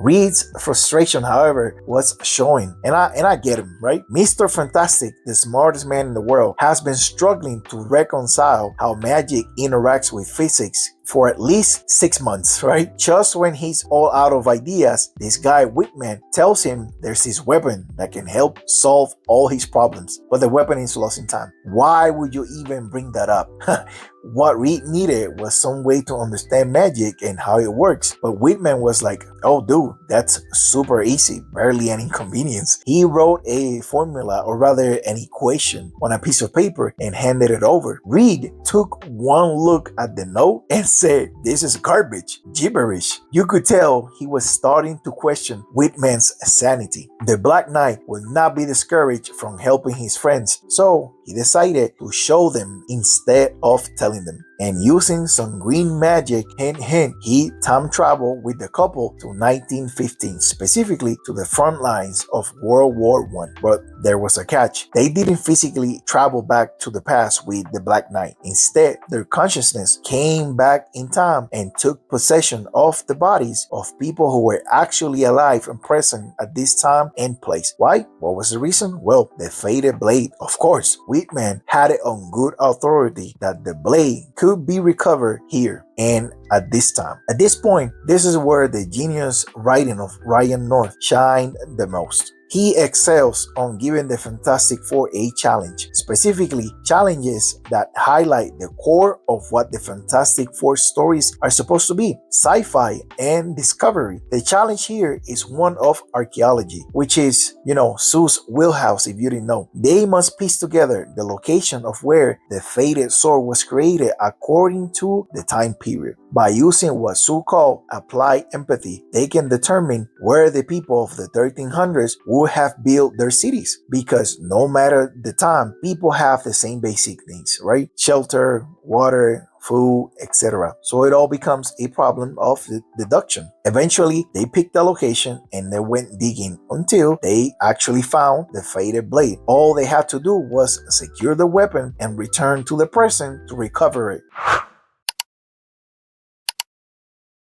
Reed's frustration, however, was showing, and I get him, right? Mr. Fantastic, the smartest man in the world, has been struggling to reconcile how magic interacts with physics for at least 6 months, right? Just when he's all out of ideas, this guy Whitman tells him there's this weapon that can help solve all his problems, but the weapon is lost in time. Why would you even bring that up? What Reed needed was some way to understand magic and how it works, but Whitman was like, oh dude, that's super easy, barely an inconvenience. He wrote a formula, or rather an equation, on a piece of paper and handed it over. Reed took one look at the note and said, this is garbage, gibberish. You could tell he was starting to question Whitman's sanity. The Black Knight would not be discouraged from helping his friends, so he decided to show them instead of telling them. And using some green magic, hint hint, he time traveled with the couple to 1915, specifically to the front lines of World War I. But there was a catch. They didn't physically travel back to the past with the Black Knight. Instead, their consciousness came back in time and took possession of the bodies of people who were actually alive and present at this time and place. Why? What was the reason? Well, the faded blade, of course. Whitman had it on good authority that the blade could be recovered here and at this time. At this point, this is where the genius writing of Ryan North shined the most. He excels on giving the Fantastic Four a challenge, specifically challenges that highlight the core of what the Fantastic Four stories are supposed to be: sci-fi and discovery. The challenge here is one of archaeology, which is, Sue's wheelhouse if you didn't know. They must piece together the location of where the faded sword was created according to the time period. By using what Sue called applied empathy, they can determine where the people of the 1300s would have built their cities, because no matter the time, people have the same basic needs, right? Shelter, water, food, etc. So it all becomes a problem of deduction. Eventually, they picked the location and they went digging until they actually found the faded blade. All they had to do was secure the weapon and return to the present to recover it.